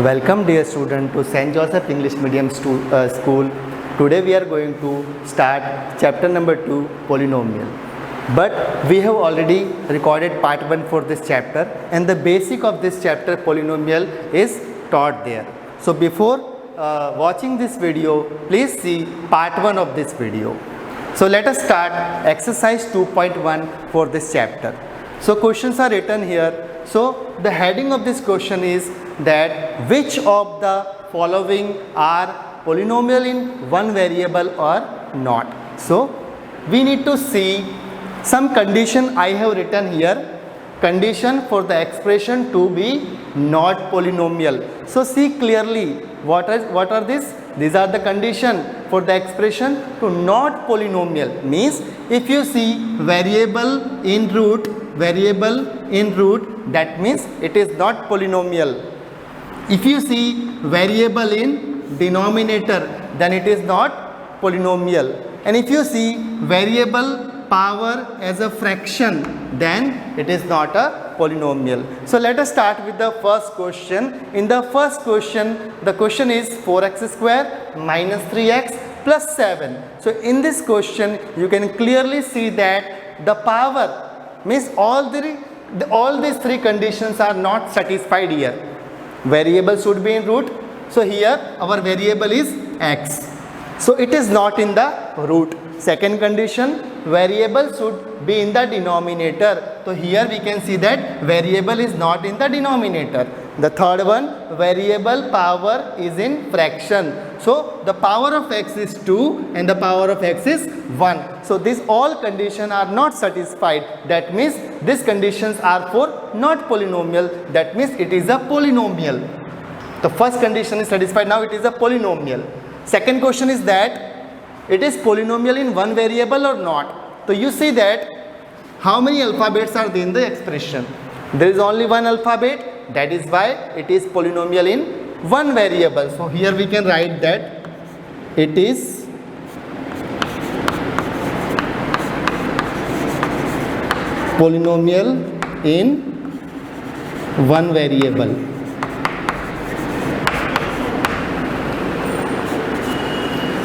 Welcome dear student to St. Joseph English Medium School. Today we are going to start chapter number 2, polynomial. But we have already recorded part 1 for this chapter, and the basic of this chapter, polynomial, is taught there. So before watching this video, please see part 1 of this video. So let us start exercise 2.1 for this chapter. So questions are written here. So the heading of this question is that which of the following are polynomial in one variable or not. So we need to see some condition I have written here. Condition for the expression to be not polynomial. So see clearly what are these? These are the condition for the expression to not polynomial. Means if you see variable in root, that means it is not polynomial. If you see variable in denominator, then it is not polynomial. And if you see variable power as a fraction, then it is not a polynomial. So let us start with the first question. In the first question, the question is 4x square minus 3x plus 7. So in this question, you can clearly see that the power means all these three conditions are not satisfied here. Variable should be in root. So here our variable is x. So it is not in the root. Second condition, variable should be in the denominator. So here we can see that variable is not in the denominator. The third one, variable power is in fraction. So the power of x is 2 and the power of x is 1. So these all conditions are not satisfied. That means these conditions are for not polynomial. That means it is a polynomial. The first condition is satisfied. Now it is a polynomial. Second question is that it is polynomial in one variable or not. So you see that how many alphabets are there in the expression? There is only one alphabet. That is why it is polynomial in one variable. So here we can write that it is polynomial in one variable.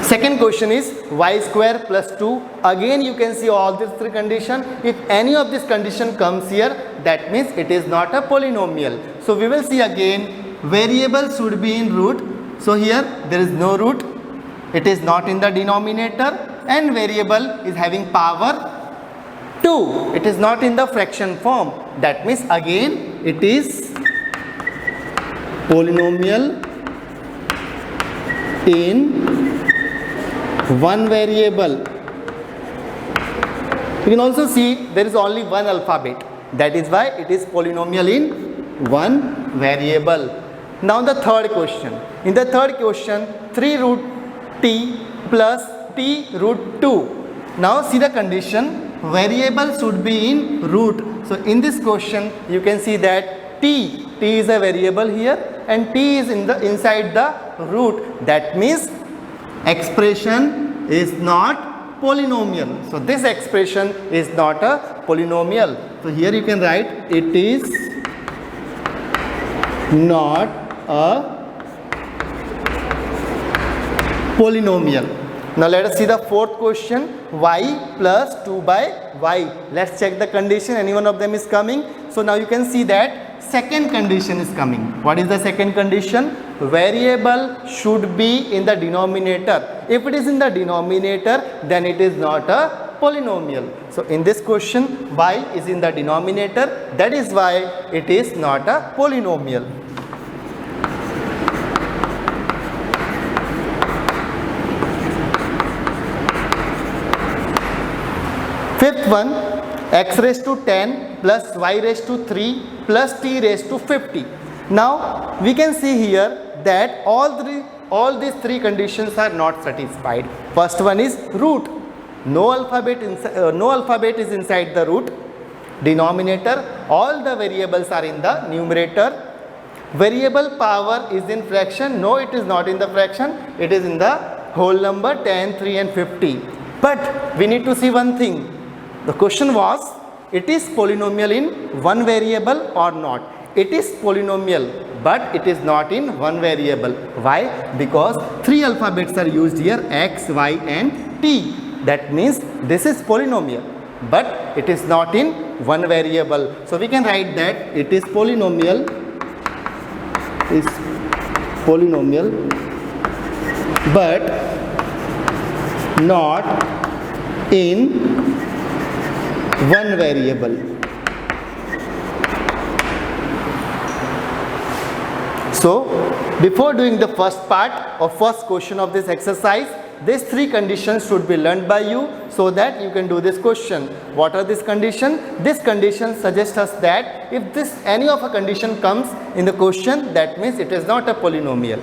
Second question is y square plus 2. Again you can see all these three conditions. If any of this condition comes here, that means it is not a polynomial. So we will see again, variable should be in root. So here there is no root. It is not in the denominator, and variable is having power 2. It is not in the fraction form. That means again it is polynomial in one variable. You can also see there is only one alphabet. That is why it is polynomial in one variable. Now the third question. In the third question, 3 root t plus t root 2. Now see the condition. Variable should be in root. So in this question, you can see that t is a variable here, and t is inside the root. That means expression is not polynomial. So this expression is not a polynomial. So here you can write it is not a polynomial. Now let us see the fourth question, y plus 2 by y. Let's check the condition. Any one of them is coming. So now you can see that second condition is coming. What is the second condition? Variable should be in the denominator. If it is in the denominator, then it is not a polynomial. So in this question, y is in the denominator. That is why it is not a polynomial. Fifth one, x raised to 10 plus y raised to 3 plus t raised to 50. Now we can see here that all these three conditions are not satisfied. First one is root. No alphabet is inside the root. Denominator, all the variables are in the numerator. Variable power is in fraction. No, it is not in the fraction. It is in the whole number 10, 3 and 50. But we need to see one thing. The question was, it is polynomial in one variable or not. it is polynomial, but it is not in one variable. Why? Because 3 alphabets are used here, x, y and t. That means this is polynomial, but it is not in one variable. So we can write that it is polynomial, but not in one variable. So before doing the first part or first question of this exercise, these 3 conditions should be learned by you so that you can do this question. What are these conditions? This condition suggests us that if any of a condition comes in the question, that means it is not a polynomial.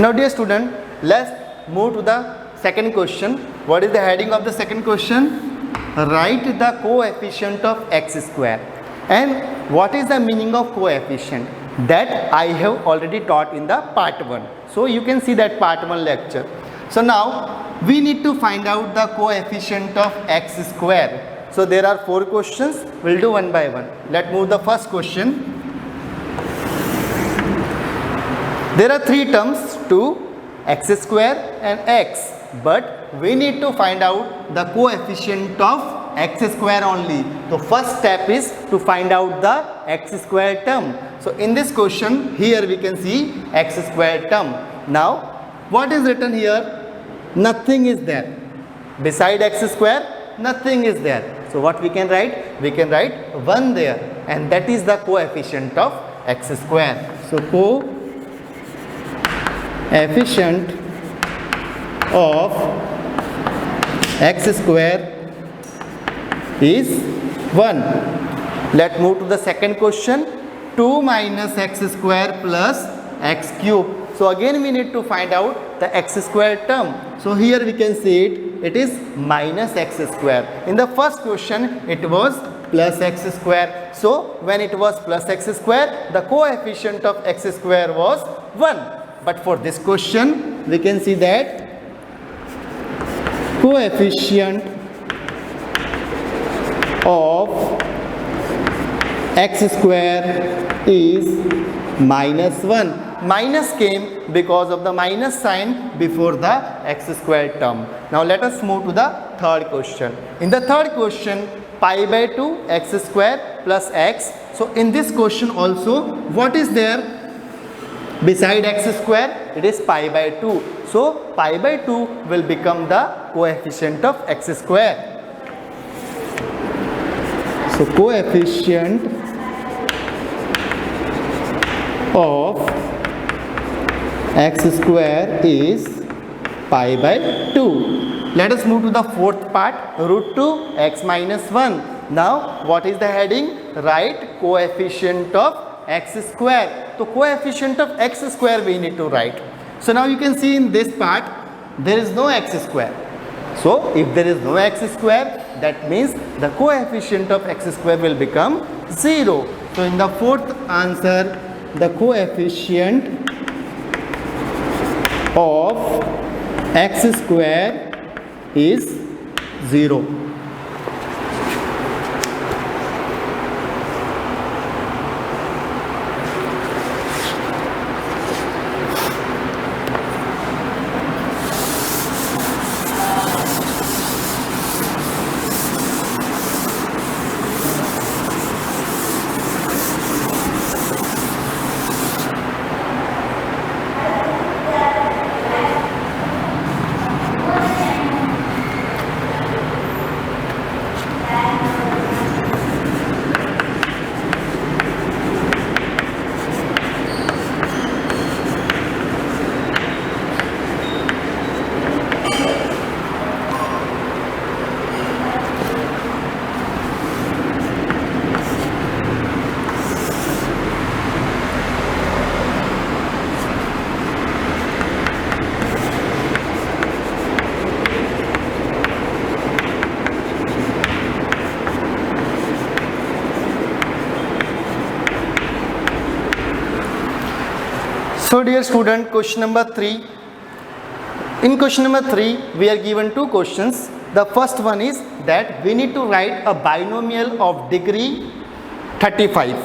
Now dear student, let's move to the second question. What is the heading of the second question? Write the coefficient of x square. And what is the meaning of coefficient? That I have already taught in the part 1. So you can see that part 1 lecture. So now we need to find out the coefficient of x square. So there are 4 questions. We'll do one by one. Let's move the first question. There are 3 terms, 2, x square and x, but we need to find out the coefficient of x square only. The first step is to find out the x square term. So in this question, here we can see x square term. Now, what is written here? Nothing is there. Beside x square, nothing is there. So what we can write? We can write 1 there, and that is the coefficient of x square. So coefficient of x square is 1. Let's move to the second question. 2 minus x square plus x cube. So again we need to find out the x square term. So here we can see it is minus x square. In the first question it was plus x square. So when it was plus x square, the coefficient of x square was 1. But for this question, we can see that coefficient of x square is minus 1. Minus came because of the minus sign before the x square term. Now let us move to the third question. In the third question, pi by 2 x square plus x. So in this question also, what is there? Beside x square, it is pi by 2. So pi by 2 will become the coefficient of x square. So coefficient of x square is pi by 2. Let us move to the fourth part, root 2 x minus 1. Now what is the heading? Write coefficient of x square. So coefficient of x square we need to write. So now you can see in this part there is no x square. So if there is no x square, that means the coefficient of x square will become 0. So in the fourth answer, the coefficient of x square is 0. So dear student, question number 3. In question number 3, we are given two questions. The first one is that we need to write a binomial of degree 35.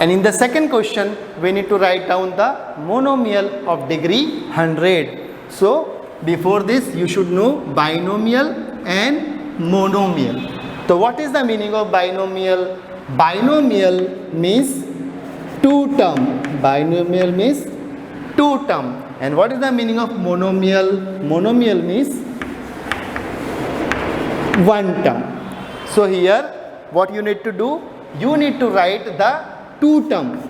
And in the second question, we need to write down the monomial of degree 100. So before this, you should know binomial and monomial. So what is the meaning of binomial? Binomial means two term. Binomial means two term. And what is the meaning of monomial? Monomial means one term. So here what you need to do, you need to write the two term.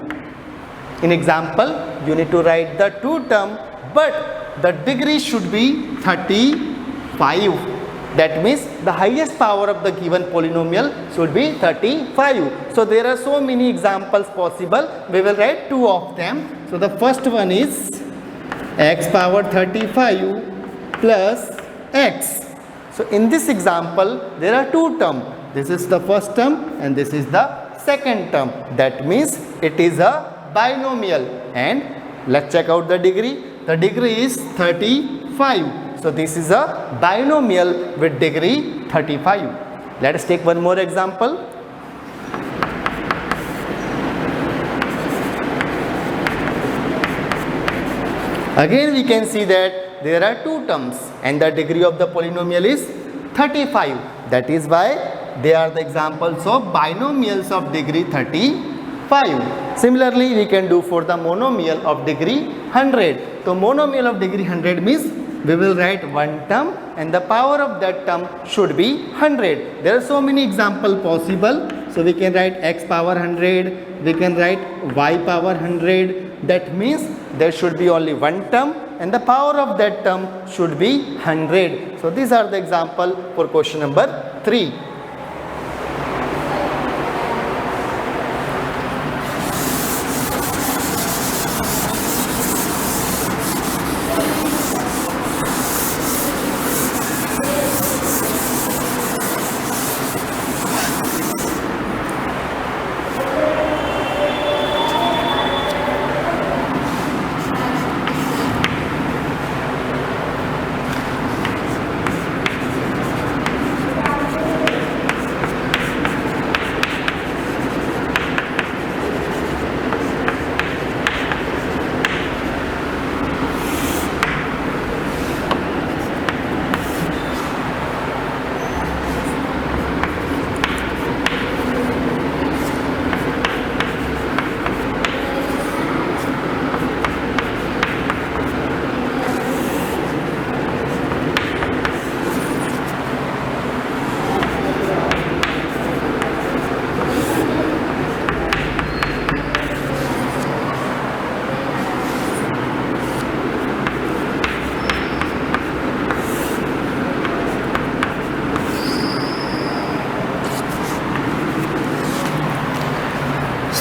In example, you need to write the two term, but the degree should be 35. That means the highest power of the given polynomial should be 35. So there are so many examples possible. We will write two of them. So the first one is x power 35 plus x. So in this example, there are two terms. This is the first term and this is the second term. That means it is a binomial. And let's check out the degree. The degree is 35. So this is a binomial with degree 35. Let us take one more example. Again we can see that there are two terms and the degree of the polynomial is 35. That is why they are the examples of binomials of degree 35. Similarly, we can do for the monomial of degree 100. So monomial of degree 100 means we will write one term and the power of that term should be 100. There are so many examples possible. So we can write x power 100, we can write y power 100. That means there should be only one term and the power of that term should be 100. So these are the example for question number 3.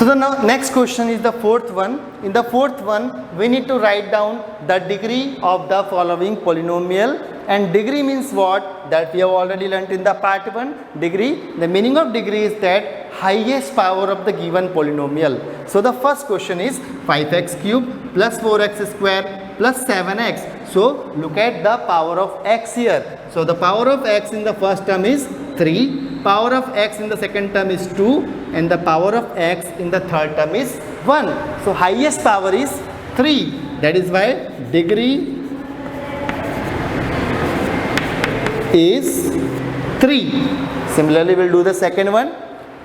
So the next question is the fourth one. In the fourth one, we need to write down the degree of the following polynomial. And degree means what? That we have already learnt in the part 1. Degree, the meaning of degree is that highest power of the given polynomial. So the first question is 5x cube plus 4x square plus 7x. So look at the power of x here. So the power of x in the first term is 3, power of x in the second term is 2, and the power of x in the third term is 1. So highest power is 3. That is why degree is 3. Similarly, we will do the second one.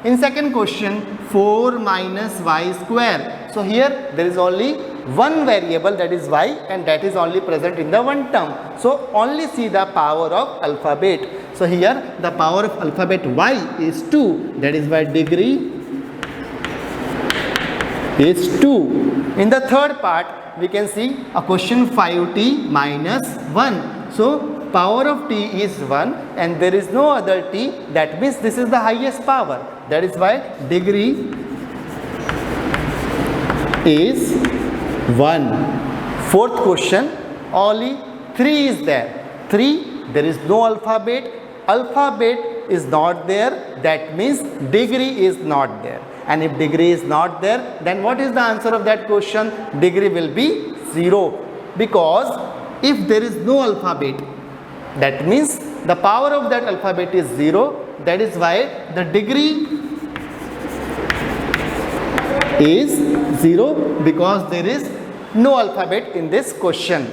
In second question, 4 minus y square. So here there is only one variable, that is y, and that is only present in the one term. So only see the power of alphabet. So here the power of alphabet y is 2. That is why degree is 2. In the third part, we can see a question 5t minus 1. So power of t is 1 and there is no other t. That means this is the highest power. That is why degree is 1. Fourth question, only 3 is there. 3, there is no alphabet. Alphabet is not there. That means degree is not there. and if degree is not there, then what is the answer of that question? Degree will be 0, because if there is no alphabet, that means the power of that alphabet is 0. That is why the degree is 0, because there is no alphabet in this question.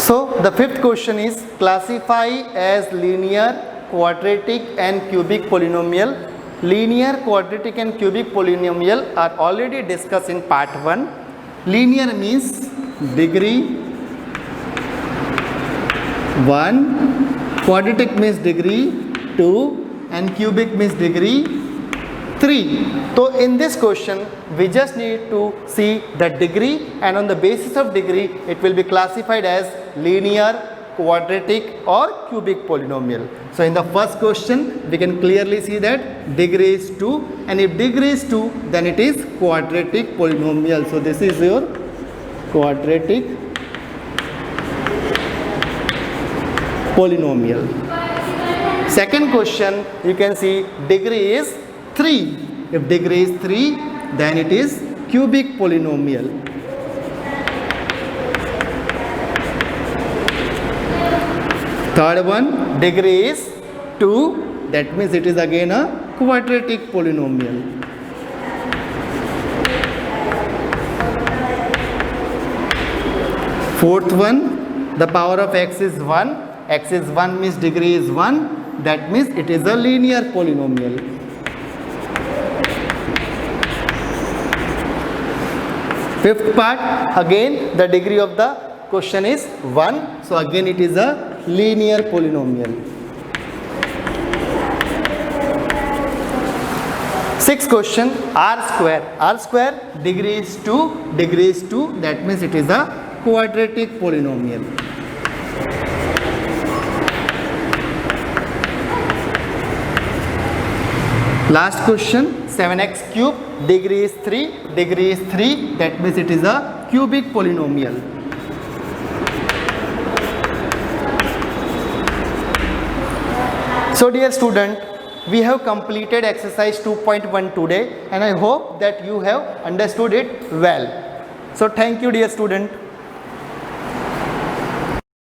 So the fifth question is, classify as linear, quadratic and cubic polynomial. Linear, quadratic and cubic polynomial are already discussed in part 1. Linear means degree 1, quadratic means degree 2 and cubic means degree 3. So in this question we just need to see the degree, and on the basis of degree it will be classified as linear, quadratic or cubic polynomial. So in the first question we can clearly see that degree is 2, and if degree is 2 then it is quadratic polynomial. So this is your quadratic polynomial. Second question, you can see degree is 3. If degree is 3, then it is cubic polynomial. Third one, degree is 2, that means it is again a quadratic polynomial. Fourth one, the power of x is 1. X is 1 means degree is 1, that means it is a linear polynomial. Fifth part, again the degree of the question is 1, so again it is a linear polynomial. Sixth question, r square. R square, degree is 2, degree is 2, that means it is a quadratic polynomial. Last question, 7x cube, degree is 3, degree is 3, that means it is a cubic polynomial. So dear student, we have completed exercise 2.1 today, and I hope that you have understood it well. So thank you dear student.